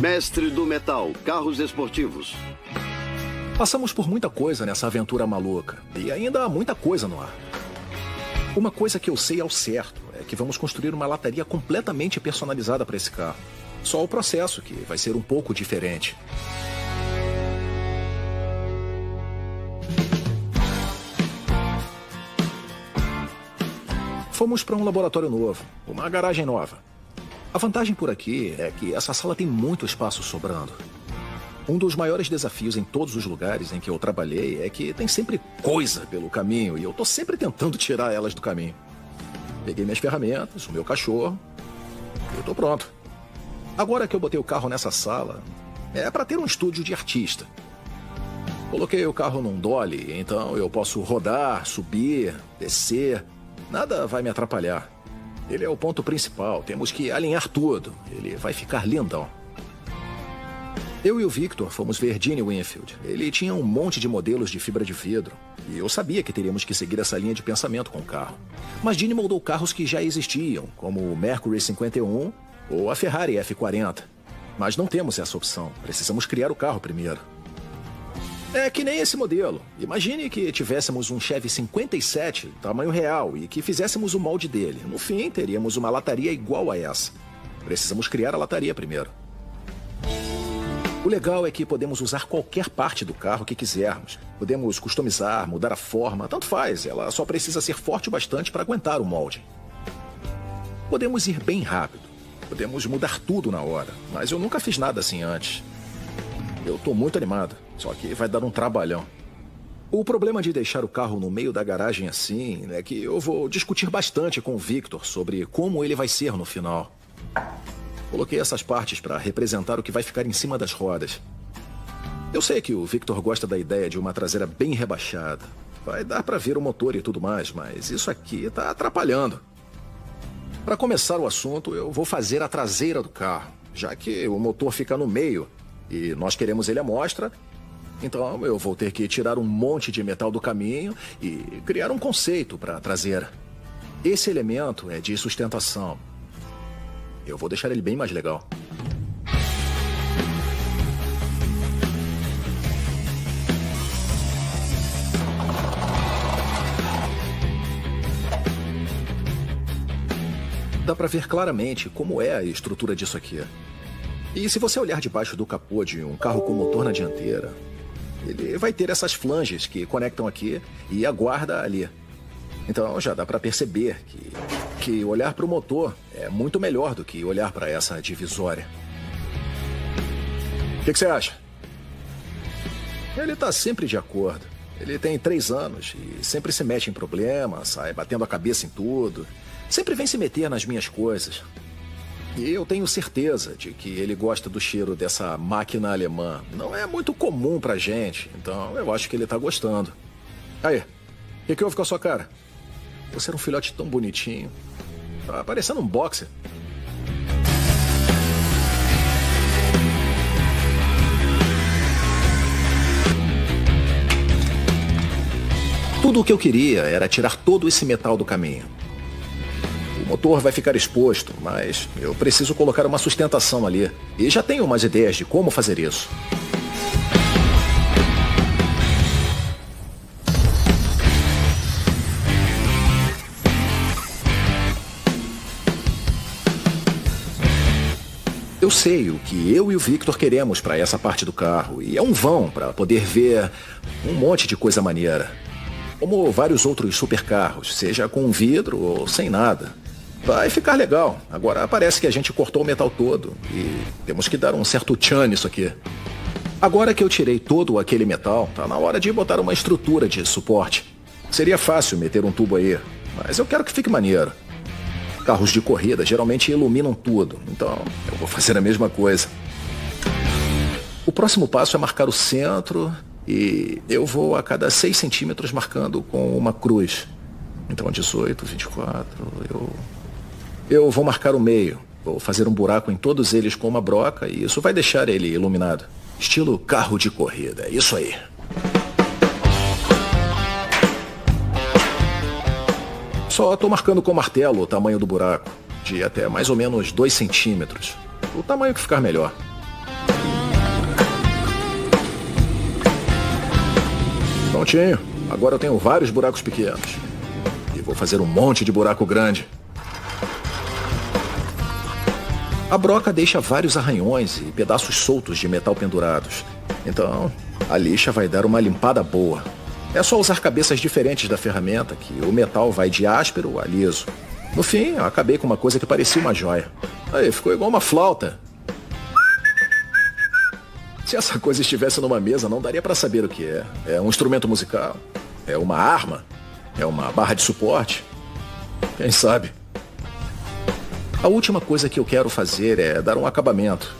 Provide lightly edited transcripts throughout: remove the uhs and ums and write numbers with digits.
Mestre do Metal, carros esportivos. Passamos por muita coisa nessa aventura maluca. E ainda há muita coisa no ar. Uma coisa que eu sei ao certo é que vamos construir uma lataria completamente personalizada para esse carro. Só o processo que vai ser um pouco diferente. Fomos para um laboratório novo, uma garagem nova. A vantagem por aqui é que essa sala tem muito espaço sobrando. Um dos maiores desafios em todos os lugares em que eu trabalhei é que tem sempre coisa pelo caminho e eu tô sempre tentando tirar elas do caminho. Peguei minhas ferramentas, o meu cachorro e eu tô pronto. Agora que eu botei o carro nessa sala, é para ter um estúdio de artista. Coloquei o carro num dolly, então eu posso rodar, subir, descer. Nada vai me atrapalhar. Ele é o ponto principal, temos que alinhar tudo. Ele vai ficar lindão. Eu e o Victor fomos ver Gene Winfield. Ele tinha um monte de modelos de fibra de vidro. E eu sabia que teríamos que seguir essa linha de pensamento com o carro. Mas Gene moldou carros que já existiam, como o Mercury 51 ou a Ferrari F40. Mas não temos essa opção. Precisamos criar o carro primeiro. É que nem esse modelo. Imagine que tivéssemos um Chevy 57, tamanho real, e que fizéssemos o molde dele. No fim, teríamos uma lataria igual a essa. Precisamos criar a lataria primeiro. O legal é que podemos usar qualquer parte do carro que quisermos. Podemos customizar, mudar a forma, tanto faz. Ela só precisa ser forte o bastante para aguentar o molde. Podemos ir bem rápido. Podemos mudar tudo na hora. Mas eu nunca fiz nada assim antes. Eu tô muito animado, só que vai dar um trabalhão. O problema de deixar o carro no meio da garagem assim é que eu vou discutir bastante com o Victor sobre como ele vai ser no final. Coloquei essas partes para representar o que vai ficar em cima das rodas. Eu sei que o Victor gosta da ideia de uma traseira bem rebaixada. Vai dar para ver o motor e tudo mais, mas isso aqui tá atrapalhando. Para começar o assunto, eu vou fazer a traseira do carro, já que o motor fica no meio e nós queremos ele à mostra. Então eu vou ter que tirar um monte de metal do caminho e criar um conceito para a traseira. Esse elemento é de sustentação. Eu vou deixar ele bem mais legal. Dá para ver claramente como é a estrutura disso aqui. E se você olhar debaixo do capô de um carro com motor na dianteira, ele vai ter essas flanges que conectam aqui e a guarda ali. Então já dá para perceber que olhar para o motor é muito melhor do que olhar para essa divisória. O que você acha? Ele tá sempre de acordo. Ele tem 3 anos e sempre se mete em problemas, sai batendo a cabeça em tudo. Sempre vem se meter nas minhas coisas. E eu tenho certeza de que ele gosta do cheiro dessa máquina alemã. Não é muito comum pra gente, então eu acho que ele tá gostando. Aí, o que houve com a sua cara? Você era um filhote tão bonitinho. Tá parecendo um boxer. Tudo o que eu queria era tirar todo esse metal do caminho. O motor vai ficar exposto, mas eu preciso colocar uma sustentação ali. E já tenho umas ideias de como fazer isso. Eu sei o que eu e o Victor queremos para essa parte do carro. E é um vão para poder ver um monte de coisa maneira. Como vários outros supercarros, seja com vidro ou sem nada. Vai ficar legal. Agora parece que a gente cortou o metal todo e temos que dar um certo tchan nisso aqui. Agora que eu tirei todo aquele metal, tá na hora de botar uma estrutura de suporte. Seria fácil meter um tubo aí, mas eu quero que fique maneiro. Carros de corrida geralmente iluminam tudo, então eu vou fazer a mesma coisa. O próximo passo é marcar o centro e eu vou a cada 6 centímetros marcando com uma cruz. Então 18, 24, eu vou marcar o meio. Vou fazer um buraco em todos eles com uma broca e isso vai deixar ele iluminado. Estilo carro de corrida, é isso aí. Só estou marcando com martelo o tamanho do buraco, de até mais ou menos 2 centímetros. O tamanho que ficar melhor. Prontinho. Agora eu tenho vários buracos pequenos. E vou fazer um monte de buraco grande. A broca deixa vários arranhões e pedaços soltos de metal pendurados. Então, a lixa vai dar uma limpada boa. É só usar cabeças diferentes da ferramenta que o metal vai de áspero a liso. No fim, eu acabei com uma coisa que parecia uma joia. Aí, ficou igual uma flauta. Se essa coisa estivesse numa mesa, não daria pra saber o que é. É um instrumento musical? É uma arma? É uma barra de suporte? Quem sabe? A última coisa que eu quero fazer é dar um acabamento.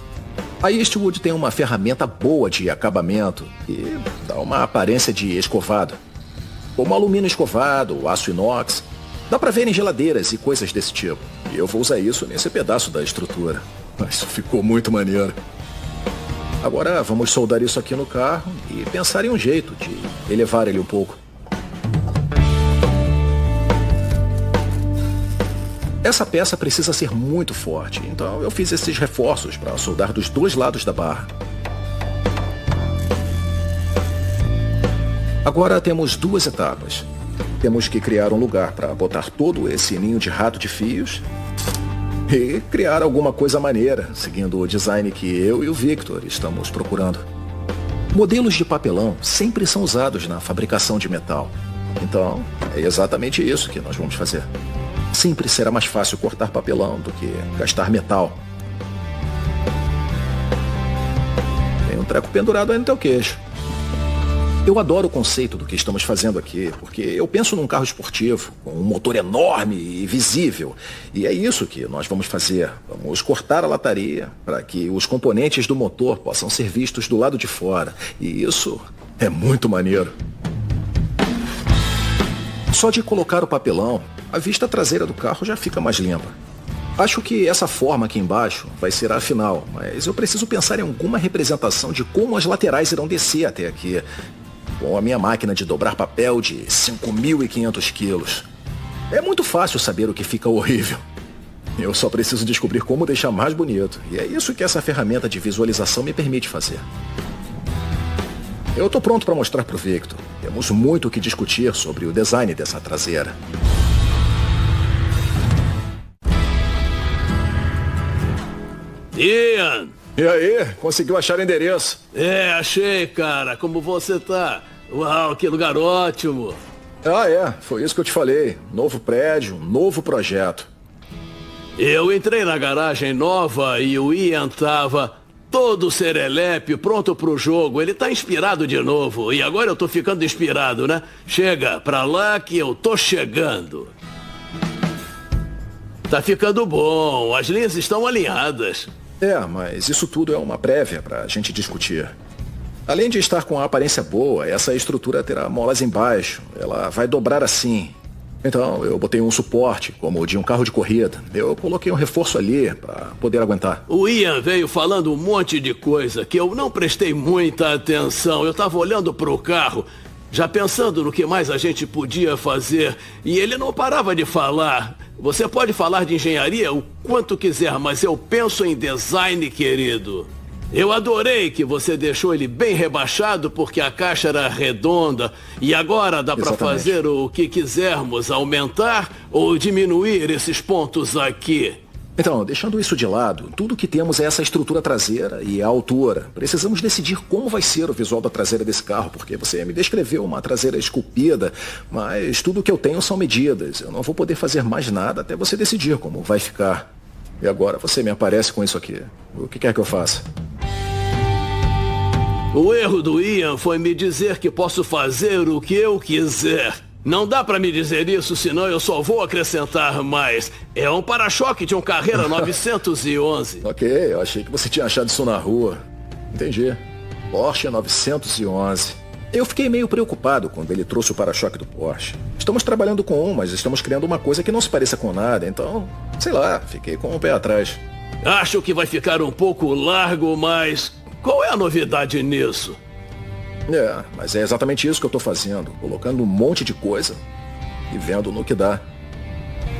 A Eastwood tem uma ferramenta boa de acabamento e dá uma aparência de escovado. Como alumínio escovado, aço inox. Dá pra ver em geladeiras e coisas desse tipo. E eu vou usar isso nesse pedaço da estrutura. Mas ficou muito maneiro. Agora vamos soldar isso aqui no carro e pensar em um jeito de elevar ele um pouco. Essa peça precisa ser muito forte, então eu fiz esses reforços para soldar dos dois lados da barra. Agora temos duas etapas. Temos que criar um lugar para botar todo esse ninho de rato de fios e criar alguma coisa maneira, seguindo o design que eu e o Victor estamos procurando. Modelos de papelão sempre são usados na fabricação de metal. Então, é exatamente isso que nós vamos fazer. Sempre será mais fácil cortar papelão do que gastar metal. Tem um treco pendurado aí no teu queixo. Eu adoro o conceito do que estamos fazendo aqui, porque eu penso num carro esportivo, com um motor enorme e visível. E é isso que nós vamos fazer. Vamos cortar a lataria para que os componentes do motor possam ser vistos do lado de fora. E isso é muito maneiro. Só de colocar o papelão, a vista traseira do carro já fica mais limpa. Acho que essa forma aqui embaixo vai ser a final, mas eu preciso pensar em alguma representação de como as laterais irão descer até aqui, com a minha máquina de dobrar papel de 5.500 quilos. É muito fácil saber o que fica horrível. Eu só preciso descobrir como deixar mais bonito, e é isso que essa ferramenta de visualização me permite fazer. Eu tô pronto para mostrar pro Victor. Temos muito o que discutir sobre o design dessa traseira. Ian! E aí, conseguiu achar o endereço? Achei, cara. Como você tá? Uau, que lugar ótimo. Foi isso que eu te falei. Novo prédio, novo projeto. Eu entrei na garagem nova e o Ian tava todo serelepe, pronto pro jogo. Ele tá inspirado de novo. E agora eu tô ficando inspirado, né? Chega pra lá que eu tô chegando. Tá ficando bom. As linhas estão alinhadas. Mas isso tudo é uma prévia pra gente discutir. Além de estar com a aparência boa, essa estrutura terá molas embaixo. Ela vai dobrar assim. Então, eu botei um suporte, como o de um carro de corrida. Eu coloquei um reforço ali pra poder aguentar. O Ian veio falando um monte de coisa que eu não prestei muita atenção. Eu tava olhando pro carro, já pensando no que mais a gente podia fazer. E ele não parava de falar. Você pode falar de engenharia o quanto quiser, mas eu penso em design, querido. Eu adorei que você deixou ele bem rebaixado porque a caixa era redonda. E agora dá para fazer o que quisermos, aumentar ou diminuir esses pontos aqui. Então, deixando isso de lado, tudo que temos é essa estrutura traseira e a altura. Precisamos decidir como vai ser o visual da traseira desse carro, porque você me descreveu uma traseira esculpida, mas tudo que eu tenho são medidas. Eu não vou poder fazer mais nada até você decidir como vai ficar. E agora você me aparece com isso aqui. O que quer que eu faça? O erro do Ian foi me dizer que posso fazer o que eu quiser. Não dá pra me dizer isso, senão eu só vou acrescentar mais. É um para-choque de um Carrera 911. Ok, eu achei que você tinha achado isso na rua. Entendi. Porsche 911. Eu fiquei meio preocupado quando ele trouxe o para-choque do Porsche. Estamos trabalhando com um, mas estamos criando uma coisa que não se pareça com nada, então, sei lá, fiquei com o pé atrás. Acho que vai ficar um pouco largo, mas qual é a novidade nisso? Mas é exatamente isso que eu tô fazendo. Colocando um monte de coisa e vendo no que dá.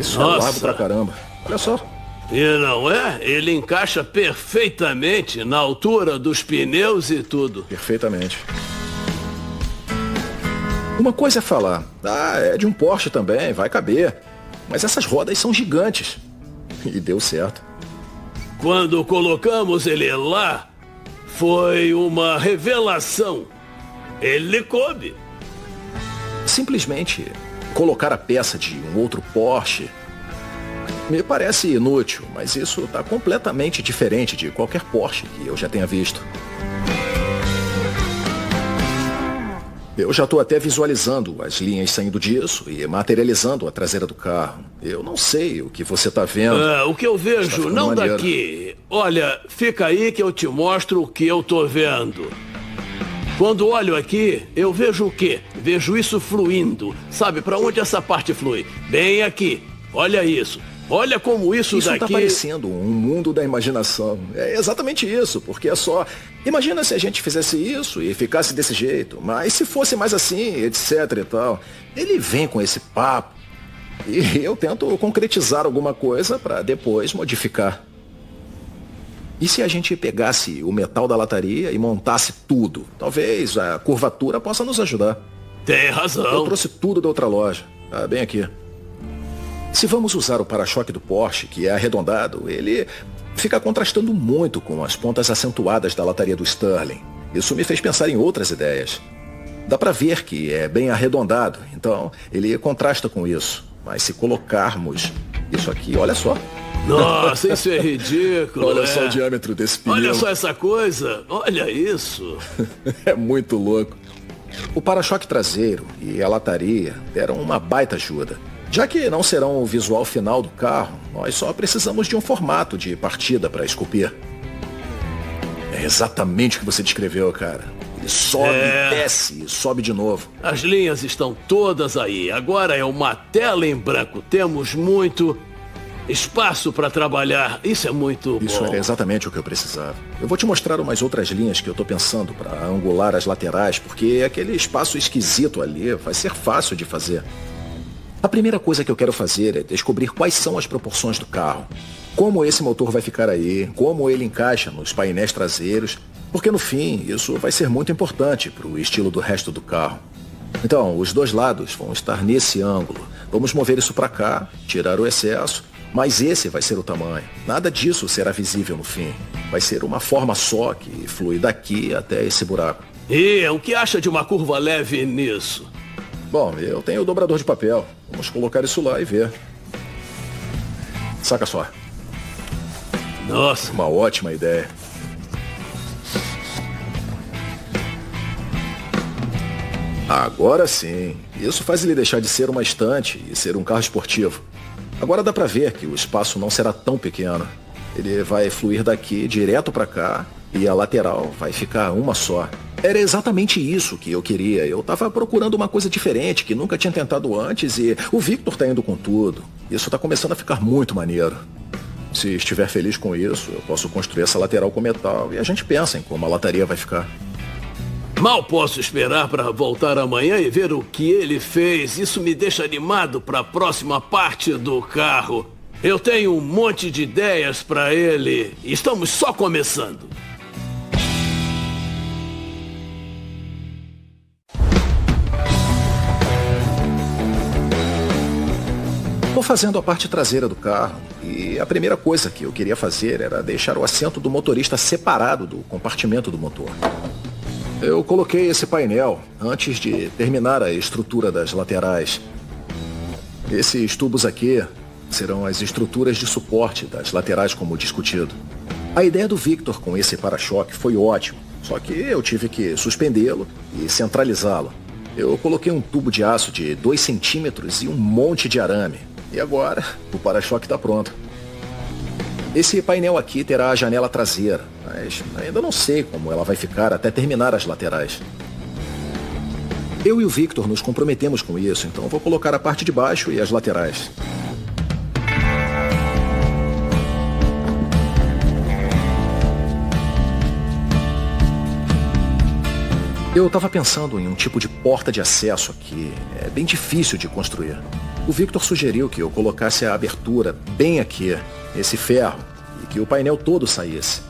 Isso é largo pra caramba. Olha só. E não é? Ele encaixa perfeitamente na altura dos pneus e tudo. Perfeitamente. Uma coisa é falar, é de um Porsche também, vai caber. Mas essas rodas são gigantes. E deu certo. Quando colocamos ele lá, foi uma revelação. Ele coube. Simplesmente colocar a peça de um outro Porsche me parece inútil, mas isso está completamente diferente de qualquer Porsche que eu já tenha visto. Eu já estou até visualizando as linhas saindo disso e materializando a traseira do carro. Eu não sei o que você está vendo. O que eu vejo, não maneiro. daqui. Olha, fica aí que eu te mostro o que eu tô vendo. Quando olho aqui, eu vejo o quê? Vejo isso fluindo. Sabe para onde essa parte flui? Bem aqui. Olha isso. Olha como isso daqui... Isso está parecendo um mundo da imaginação. É exatamente isso, porque é só... Imagina se a gente fizesse isso e ficasse desse jeito, mas se fosse mais assim, etc e tal. Ele vem com esse papo e eu tento concretizar alguma coisa para depois modificar. E se a gente pegasse o metal da lataria e montasse tudo? Talvez a curvatura possa nos ajudar. Tem razão. Eu trouxe tudo da outra loja. Tá bem aqui. Se vamos usar o para-choque do Porsche, que é arredondado, ele fica contrastando muito com as pontas acentuadas da lataria do Sterling. Isso me fez pensar em outras ideias. Dá para ver que é bem arredondado, então ele contrasta com isso. Mas se colocarmos isso aqui, olha só. Nossa, isso é ridículo. Olha só o diâmetro desse pneu. Olha só essa coisa. Olha isso. É muito louco. O para-choque traseiro e a lataria deram uma baita ajuda. Já que não serão o visual final do carro, nós só precisamos de um formato de partida para esculpir. É exatamente o que você descreveu, cara. Ele sobe, desce e sobe de novo. As linhas estão todas aí. Agora é uma tela em branco. Temos muito espaço para trabalhar. Isso é muito bom. Isso era exatamente o que eu precisava. Eu vou te mostrar umas outras linhas que eu estou pensando para angular as laterais, porque aquele espaço esquisito ali vai ser fácil de fazer. A primeira coisa que eu quero fazer é descobrir quais são as proporções do carro. Como esse motor vai ficar aí, como ele encaixa nos painéis traseiros, porque no fim isso vai ser muito importante para o estilo do resto do carro. Então, os dois lados vão estar nesse ângulo. Vamos mover isso para cá, tirar o excesso, mas esse vai ser o tamanho. Nada disso será visível no fim. Vai ser uma forma só que flui daqui até esse buraco. E o que acha de uma curva leve nisso? Bom, eu tenho o dobrador de papel. Vamos colocar isso lá e ver. Saca só. Nossa. Uma ótima ideia. Agora sim. Isso faz ele deixar de ser uma estante e ser um carro esportivo. Agora dá pra ver que o espaço não será tão pequeno. Ele vai fluir daqui direto pra cá e a lateral vai ficar uma só. Era exatamente isso que eu queria. Eu tava procurando uma coisa diferente que nunca tinha tentado antes e o Victor tá indo com tudo. Isso tá começando a ficar muito maneiro. Se estiver feliz com isso, eu posso construir essa lateral com metal e a gente pensa em como a lataria vai ficar. Mal posso esperar para voltar amanhã e ver o que ele fez. Isso me deixa animado para a próxima parte do carro. Eu tenho um monte de ideias para ele. Estamos só começando. Estou fazendo a parte traseira do carro e a primeira coisa que eu queria fazer era deixar o assento do motorista separado do compartimento do motor. Eu coloquei esse painel antes de terminar a estrutura das laterais. Esses tubos aqui serão as estruturas de suporte das laterais, como discutido. A ideia do Victor com esse para-choque foi ótima, só que eu tive que suspendê-lo e centralizá-lo. Eu coloquei um tubo de aço de 2 centímetros e um monte de arame. E agora, o para-choque está pronto. Esse painel aqui terá a janela traseira, mas ainda não sei como ela vai ficar até terminar as laterais. Eu e o Victor nos comprometemos com isso, então vou colocar a parte de baixo e as laterais. Eu estava pensando em um tipo de porta de acesso aqui. É bem difícil de construir. O Victor sugeriu que eu colocasse a abertura bem aqui. esse ferro, e que o painel todo saísse.